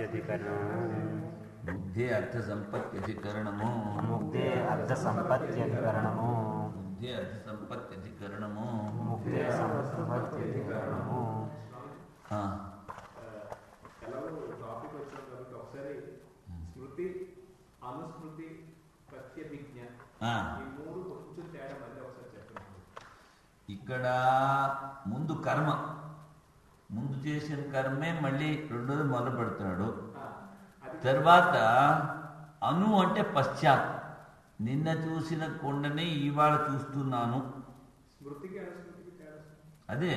సంపత్త్యధికరణము బుద్ధి అర్థ సంపత్త్యధికరణము ముగ్ధే అర్థ సంపత్త్యధికరణము బుద్ధి అర్థ సంపత్త్యధికరణము ముగ్ధే సంపత్త్యధికరణము. ఎలాగో టాపిక్ వచ్చాం కాబట్టి ఒకసారి స్మృతి, అనుస్మృతి, ప్రత్యభిజ్ఞ ఈ మూడు కొంచెం తేడా మళ్ళీ ఒకసారి చెప్పండి. ఇక్కడ ముందు కర్మ, ముందు చేసిన కర్మే మళ్ళీ రెండోది మొదలు పెడతాడు. తర్వాత అను అంటే పశ్చాత్, నిన్న చూసిన కొండని ఇవాళ చూస్తున్నాను. స్మృతికి అనుస్మృతికి తేడా అదే,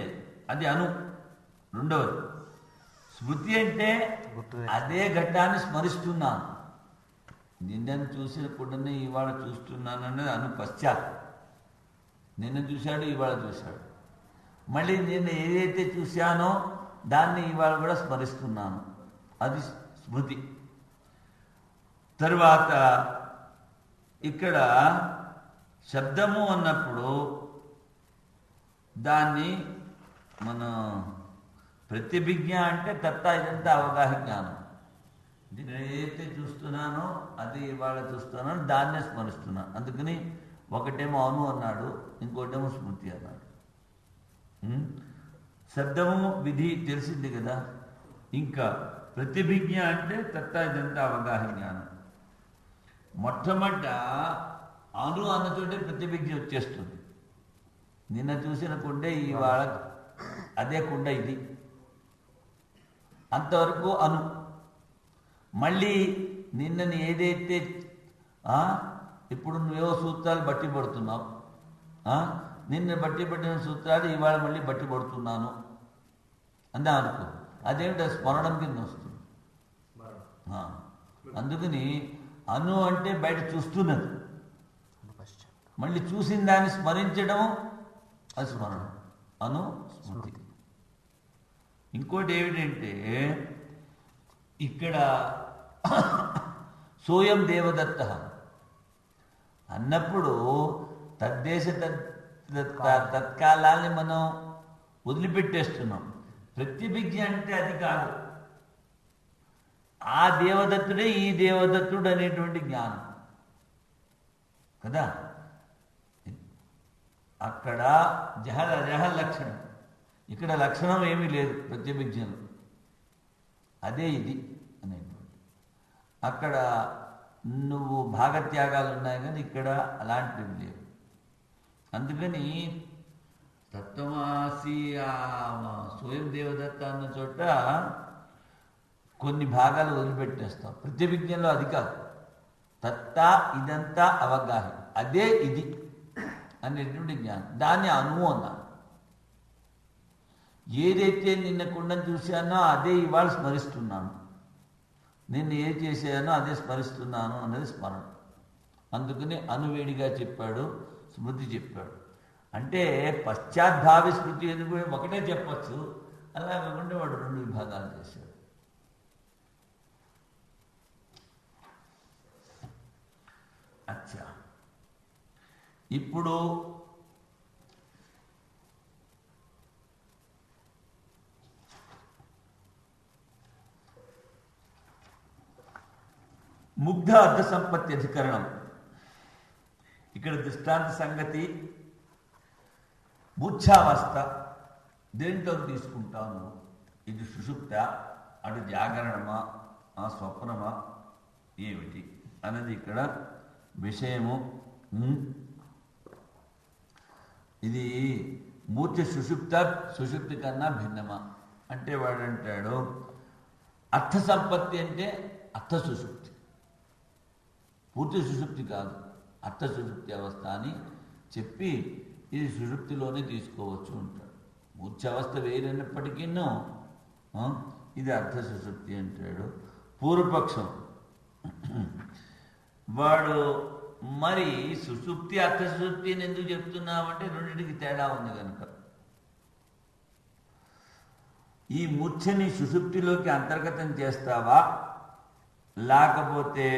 అది అను. రెండవది స్మృతి అంటే అదే ఘట్టాన్ని స్మరిస్తున్నాను. నిన్నను చూసిన కొండని ఇవాళ చూస్తున్నాను అనేది అను పశ్చాత్. నిన్న చూశాడు, ఇవాళ చూశాడు. మళ్ళీ నిన్న ఏదైతే చూశానో దాన్ని ఇవాళ కూడా స్మరిస్తున్నాను, అది స్మృతి. తరువాత ఇక్కడ శబ్దము అన్నప్పుడు దాన్ని మనం ప్రతిభిజ్ఞ అంటే తత్తా ఇదంతా అవగాహన జ్ఞానం. నేను ఏదైతే చూస్తున్నానో అది ఇవాళ చూస్తున్నాను, దాన్నే స్మరిస్తున్నాను. అందుకని ఒకటేమో అను అన్నాడు, ఇంకోటేమో స్మృతి అన్నాడు. శబ్దము విధి తెలిసింది కదా. ఇంకా ప్రతిభిజ్ఞ అంటే తత్తా ఇదంతా అవగాహన జ్ఞానం. మొట్టమొదట అను అన్నతోటే ప్రతిభిజ్ఞ వచ్చేస్తుంది. నిన్న చూసిన కుండే ఇవాళ అదే కుండ ఇది, అంతవరకు అను. మళ్ళీ నిన్నని ఏదైతే ఇప్పుడు నువ్వేవో సూత్రాలు బట్టి పడుతున్నావు, నిన్న బట్టి పట్టిన సూత్రాలు ఇవాళ మళ్ళీ బట్టి పడుతున్నాను అందా అనుకో, అదేమిటి స్మరణం కింద వస్తుంది. అందుకని అను అంటే బయట చూస్తున్నది, మళ్ళీ చూసిన దాన్ని స్మరించడం అది స్మరణం, అను స్మృతి. ఇంకోటి ఏమిటంటే ఇక్కడ సోయం దేవదత్త అన్నప్పుడు తద్దేశ తత్కాలాన్ని మనం వదిలిపెట్టేస్తున్నాం. ప్రతిభిజ్ఞ అంటే అది కాదు, ఆ దేవదత్తుడే ఈ దేవదత్తుడు అనేటువంటి జ్ఞానం కదా. అక్కడ జహల్ అజహల్ లక్షణం, ఇక్కడ లక్షణం ఏమీ లేదు ప్రతిభిజ్ఞలో, అదే ఇది అనేటువంటి. అక్కడ నువ్వు భాగత్యాగాలు ఉన్నాయి కానీ ఇక్కడ అలాంటివి లేవు. అందుకని తత్వమాసి స్వయం దేవదత్త అన్న చోట కొన్ని భాగాలు వదిలిపెట్టేస్తాం. ప్రతిభిజ్ఞలో అది కాదు, తత్తా ఇదంతా అవగాహన, అదే ఇది అనేటువంటి జ్ఞానం. దాన్ని అను అన్నాను. ఏదైతే నిన్న కుండను చూశానో అదే ఇవాళ స్మరిస్తున్నాను, నిన్ను ఏ చేశానో అదే స్మరిస్తున్నాను అన్నది స్మరణ. అందుకని అనువేడిగా చెప్పాడు, స్మృతి చెప్పాడు. అంటే పశ్చాద్భావి స్మృతి అని కూడా ఒకటే చెప్పచ్చు, అలా కాకుండా వాడు రెండు విభాగాలు చేశాడు. అచ్చా, ఇప్పుడు ముగ్ధ అర్థ సంపత్తి అధికరణం. ఇక్కడ దృష్టాంత సంగతి మూర్ఛావస్థ దేంట్లో తీసుకుంటాను, ఇది సుషుప్త, అటు జాగరణమా స్వప్నమా ఏమిటి అన్నది ఇక్కడ విషయము. ఇది మూర్ఛ సుషుప్త, సుషుప్తి కన్నా భిన్నమా అంటే వాడంటాడు అర్థ సంపత్తి అంటే అర్థ సుషుప్తి, పూర్తి సుషుప్తి కాదు, అర్థ సుషుప్తి అవస్థ అని చెప్పి ఇది సుషుప్తిలోనే తీసుకోవచ్చు అంటాడు. మూర్ఛ అవస్థ వేరైనప్పటికీ ఇది అర్థ సుషుప్తి అంటాడు. పూర్వపక్షం వాడు మరి సుషుప్తి అర్థ సుషుప్తి అని ఎందుకు చెప్తున్నామంటే రెండింటికి తేడా ఉంది కనుక. ఈ మూర్ఛని సుషుప్తిలోకి అంతర్గతం చేస్తావా, లేకపోతే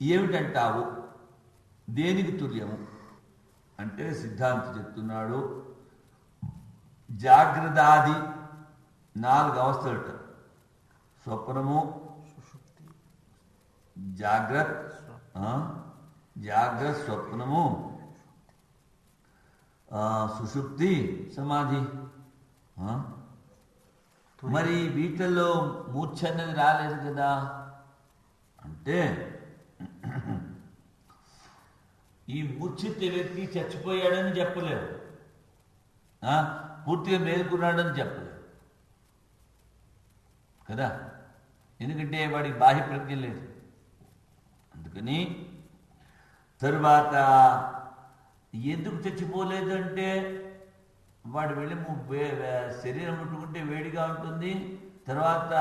ఏమిటంటావు, దేనికి తుల్యము అంటే సిద్ధాంతి చెప్తున్నాడు జాగ్రత్తాది 4 అవస్థలట. స్వప్నము, జాగ్రత్త స్వప్నము, సుషుప్తి, సమాధి. మరి వీటిల్లో మూర్ఛ అనేది రాలేదు కదా అంటే, ఈ మూర్ఛిత వ్యక్తి చచ్చిపోయాడని చెప్పలేవు, పూర్తిగా మేలుకున్నాడని చెప్పలేవు కదా. ఎందుకంటే వాడికి బాహ్య ప్రజ్ఞ లేదు. అందుకని తరువాత ఎందుకు చచ్చిపోలేదు అంటే, వాడు వెళ్ళి శరీరం ముట్టుకుంటే వేడిగా ఉంటుంది. తర్వాత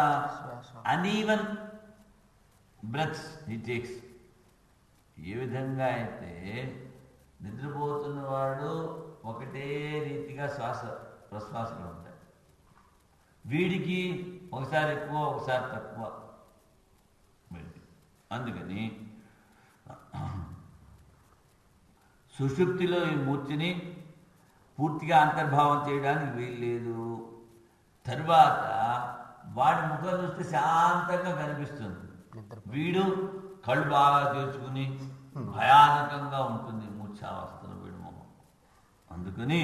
అన్ఈవెన్ బ్రెత్స్ హీ టేక్స్. ఏ విధంగా అయితే నిద్రపోతున్నవాడు ఒకటే రీతిగా శ్వాస ప్రశ్వాసలు ఉంటాయి. వీడికి ఒకసారి ఎక్కువ ఒకసారి తక్కువ. అందుకని సుషుప్తిలో ఈ మూర్తిని పూర్తిగా అంతర్భావం చేయడానికి వీల్లేదు. తరువాత వాడి ముఖం చూస్తే శాంతంగా కనిపిస్తుంది. వీడు కళ్ళు బాగా తెరుచుకుని భయానకంగా ఉంటుంది మూర్ఛావస్థలో వీడు ముఖం. అందుకని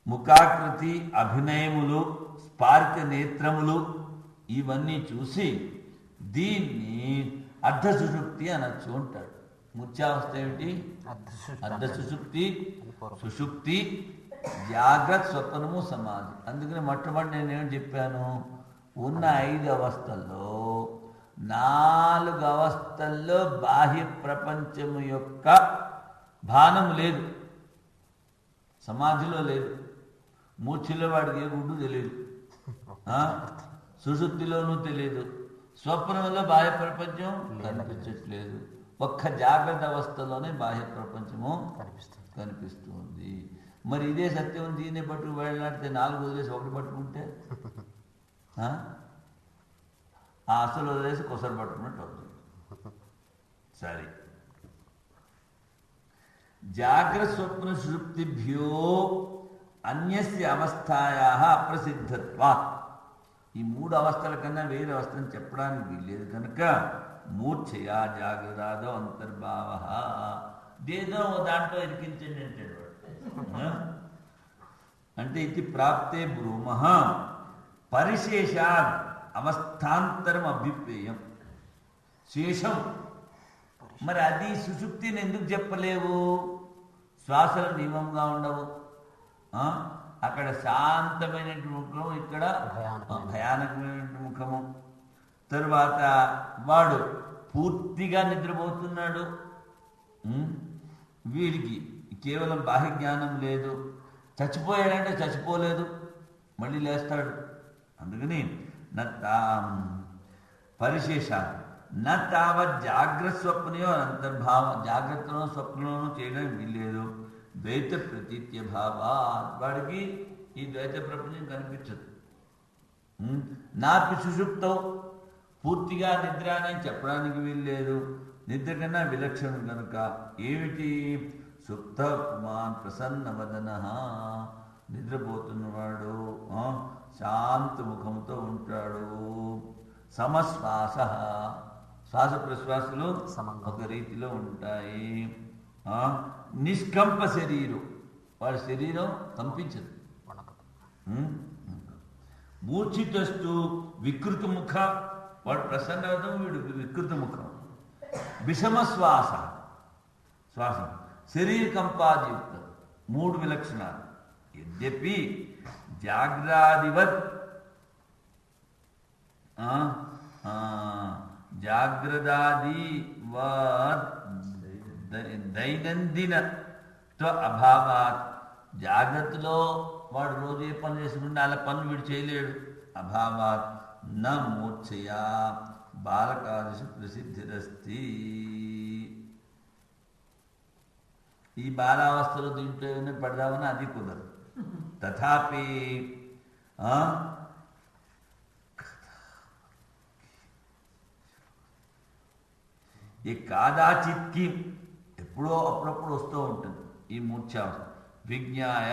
ముఖాకృతి, అభినయములు, స్పార్క నేత్రములు ఇవన్నీ చూసి దీన్ని అర్ధ సుషుప్తి అనొచ్చు అంటాడు. మూర్ఛావస్థ ఏమిటి? అర్ధ సుషుప్తి, సుషుప్తి, జాగ్రత్త, స్వప్నము, సమాధి. అందుకని మొట్టమొదటి నేనేం చెప్పాను, ఉన్న 5 అవస్థల్లో 4 అవస్థల్లో బాహ్య ప్రపంచము యొక్క భానము లేదు. సమాధిలో లేదు. మూర్ఛలో వాడికి ఏ గుడ్డు తెలియదు, సుషుప్తిలోనూ తెలియదు, స్వప్నంలో బాహ్య ప్రపంచం కనిపించట్లేదు. ఒక్క జాగ్రత్త అవస్థలోనే బాహ్య ప్రపంచము కనిపిస్తుంది. మరి ఇదే సత్యం దీన్ని పట్టుకు వెళ్ళాడితే 4 వదిలేసి 1 పట్టుకుంటే ఆ అసలు వదిలేసి కొసరు పట్టుకున్నట్టు అవుతుంది. సరే, జాగ్రత్త స్వప్న సుషుప్తిభ్యో అన్యస్య అవస్థాయాః అప్రసిద్ధత్వాత్. ఈ 3 అవస్థల కన్నా వేరే అవస్థను చెప్పడానికి వీల్లేదు కనుక మూర్ఛయా జాగ్రత్తాదో అంతర్భావః. దేదో దాంట్లో ఇరికించండి అంటాడు వాడు. అంటే ఇది ప్రాప్తే బ్రూమః పరిశేషాద్ అవస్థాంతరం అభిప్రేయం. శేషం మరి అది సుషుప్తిని ఎందుకు చెప్పలేవు? శ్వాసలు నియమంగా ఉండవు. అక్కడ శాంతమైనటువంటి ముఖము, ఇక్కడ భయానకమైనటువంటి ముఖము. తరువాత వాడు పూర్తిగా నిద్రపోతున్నాడు. వీడికి కేవలం బాహ్య జ్ఞానం లేదు. చచ్చిపోయాడంటే చచ్చిపోలేదు, మళ్ళీ లేస్తాడు. అందుకని పరిశేషాలు తావత్ జాగ్రత్త స్వప్నయో అంతర్భావం. జాగ్రత్తలో స్వప్నంలోనూ చేయడానికి వీల్లేదు. ద్వైత ప్రతీత్య భావా, వాడికి ఈ ద్వైత ప్రపంచం కనిపించదు. నాపి సుషుప్తం, పూర్తిగా నిద్ర అని చెప్పడానికి వీల్లేదు. నిద్ర కన్నా విలక్షణం కనుక ఏమిటి? సుప్త పుమాన్ ప్రసన్నవదన, నిద్రపోతున్నవాడు శాంత ముఖంతో ఉంటాడు. సమశ్వాస, శ్వాస ప్రశ్వాసలు ఒక రీతిలో ఉంటాయి. నిష్కంప శరీరం, వాడి శరీరం కంపించదు. మూర్ఛితస్తు వికృత ముఖ, వాడు ప్రసన్నవదం, వీడు వికృత ముఖం. విషమ శ్వాస, శ్వాసం శరీర కంపాదియుక్తం. 3 విలక్షణాలు. యద్యపి జాగ్రాదివత్ జాగ్రదాదివత్ దైనందిన అభావాత్, జాగ్రత్తలో వాడు రోజు ఏ పని చేసుకుంటే అలా పనులు వీడు చేయలేడు. అభావాత్ న మూర్ఛయా బాలకాదిషు ప్రసిద్ధిరస్తి. ఈ బాలావస్థలో దీంట్లో ఏమైనా పడదామని అది కుదరదు. తథాపి ఈ కాదాచిత్కి ఎప్పుడో అప్పుడప్పుడు వస్తూ ఉంటుంది ఈ మూర్ఛావస్థ. విజ్ఞాయ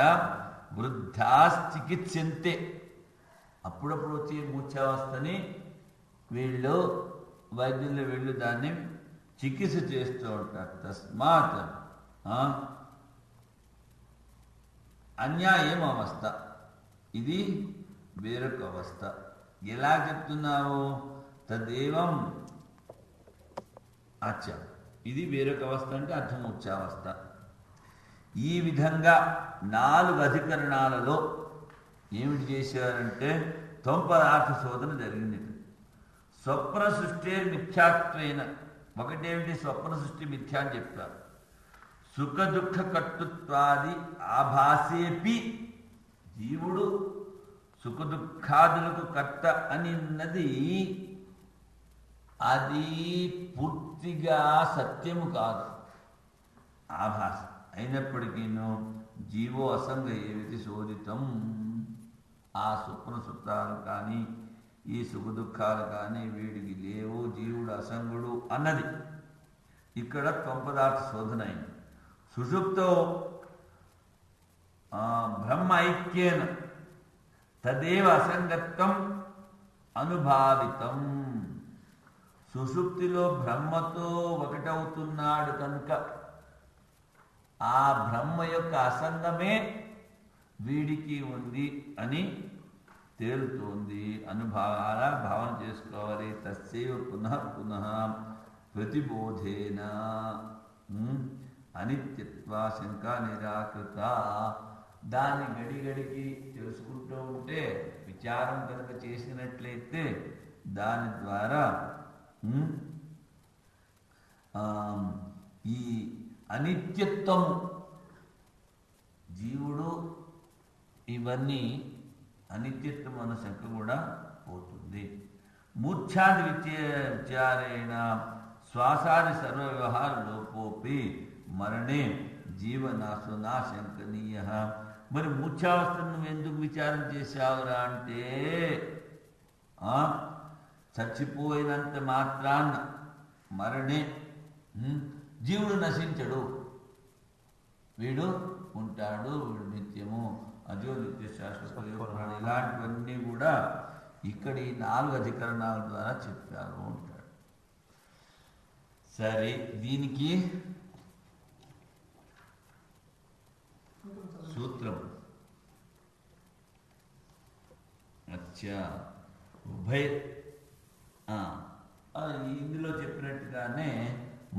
వృద్ధాశ్చికిత్సంతే, అప్పుడప్పుడు వచ్చే మూర్ఛావస్థని వీళ్ళు వైద్యులు వీళ్ళు దాన్ని చికిత్స చేస్తూ ఉంటారు. తస్మాత్ అన్యాయం అవస్థ, ఇది వేరొక అవస్థ. ఎలా చెప్తున్నావు? తదేవం ఇది వేరొక అవస్థ అంటే అర్థమూర్ఛావస్థ. ఈ విధంగా 4 అధికరణాలలో ఏమిటి చేశారంటే తొంపదార్థ శోధన జరిగింది. స్వప్న సృష్టి మిథ్యాత్వేన, ఒకటేమిటి స్వప్న సృష్టి మిథ్యా అని చెప్పారు. సుఖ దుఃఖ కర్తృత్వాది ఆభాసేపి, జీవుడు సుఖ దుఃఖాదులకు కర్త అని ఉన్నది అది పూర్తిగా సత్యము కాదు, ఆభాస. అయినప్పటికీను జీవో అసంగ ఏమిటి శోధితం, ఆ స్వప్న సుప్తాలు కానీ ఈ సుఖ దుఃఖాలు కానీ వీడికి లేవు, జీవుడు అసంగుడు అన్నది ఇక్కడ తొంపదార్థ శోధన అయింది. సుషుప్తో బ్రహ్మ ఐక్యేన తదేవ అసంగత్వం అనుభావితం. సుషుప్తిలో బ్రహ్మతో ఒకటవుతున్నాడు కనుక ఆ బ్రహ్మ యొక్క అసంగమే వీడికి ఉంది అని తేలుతోంది. అనుభవాల భావన చేసుకోవాలి. తస్యైవ పునః పునః ప్రతిబోధేన అనిత్యత్వ శంక నిరాకృత. దాన్ని గడిగడికి తెలుసుకుంటూ ఉంటే, విచారం కనుక చేసినట్లయితే దాని ద్వారా ఈ అనిత్యత్వం, జీవుడు ఇవన్నీ అనిత్యత్వం అన్న శంక కూడా పోతుంది. మూర్ఛాది విచారేణ శ్వాసాది సర్వ వ్యవహార లోపోపి మరణే జీవనాశు నా శంకనీయ. మరి మూర్ఛావస్థను నువ్వు ఎందుకు విచారం చేశావురా అంటే, చచ్చిపోయినంత మాత్రాన్న మరణే జీవుడు నశించడు, వీడు ఉంటాడు, వీడు నిత్యము అజో నిత్య శాశ్వత ప్రాణి. ఇలాంటివన్నీ కూడా ఇక్కడ ఈ 4 అధికరణాల ద్వారా చెప్పారు అంటాడు. సరే, దీనికి సూత్రం ఉభయ ఇందులో చెప్పినట్టుగానే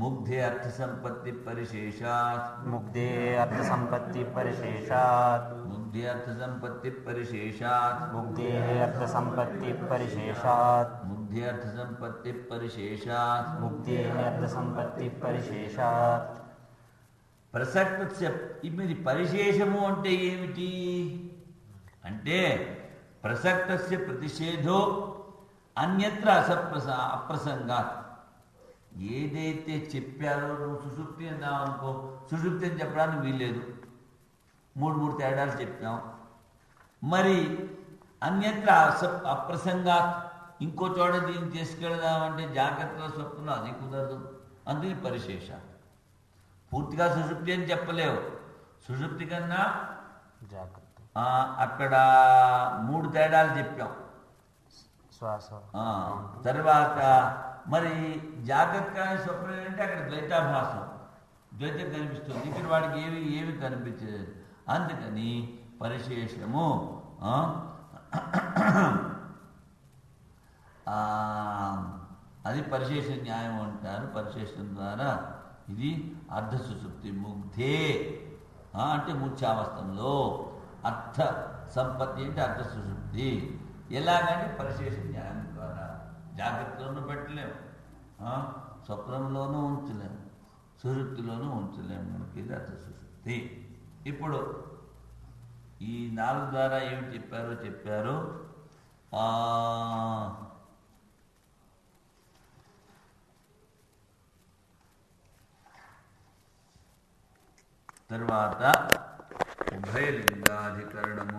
ముగ్ధే అర్థ సంపత్తి పరిశేషాత్, ముగ్ధే అర్థ సంపత్తి పరిశేషాత్, ముగ్ధే అర్థ సంపత్తి పరిశేషాత్, ముగ్ధే అర్థ సంపత్తి పరిశేషాత్, ముగ్ధే అర్థ సంపత్తి పరిశేషాత్, ముగ్ధే అర్థ సంపత్తి పరిశేషాత్. ప్రసక్త ఇది పరిశేషము అంటే ఏమిటి అంటే, ప్రసక్తస్య ప్రతిషేధో అన్యత్ర అప్రసంగాత్. ఏదైతే చెప్పారో, నువ్వు సుషుప్తి అన్నావు అనుకో, సుషుప్తి అని చెప్పడానికి వీల్లేదు, 3 తేడాలు చెప్పాం. మరి అన్యత్ర అప్రసంగాత్, ఇంకో చోట దీన్ని తీసుకెళదామంటే జాగ్రత్తగా స్వప్నం, అది కుదరదు. అందుకే పరిశేష. పూర్తిగా సుషుప్తి అని చెప్పలేవు, సుషుప్తి కన్నా జాగ్రత్త. అక్కడ 3 తేడాలు చెప్పాం. శ్వాస తర్వాత మరి జాగ్రత్త కానీ స్వప్నం అంటే అక్కడ ద్వైతాభాసం, ద్వైతం కనిపిస్తుంది. ఇక్కడ వాడికి ఏమి కనిపించలేదు. అందుకని పరిశేషము అది పరిశేష న్యాయం అంటారు. పరిశేషం ద్వారా ఇది అర్ధ సుషుప్తి. ముగ్ధే అంటే మూర్ఛావస్థంలో, అర్థ సంపత్తి అంటే అర్ధ సుషుప్తి. ఎలాగంటే పరిశేష న్యాయం ద్వారా. జాగ్రత్తలోనూ పెట్టలేము, స్వప్నంలోనూ ఉంచలేము, సుషుప్తిలోనూ ఉంచలేము. మనకి ఇది అర్థ సుషుప్తి. ఇప్పుడు ఈ 4 ద్వారా ఏమి చెప్పారో తర్వాత ఉభయలింగాధికరణము.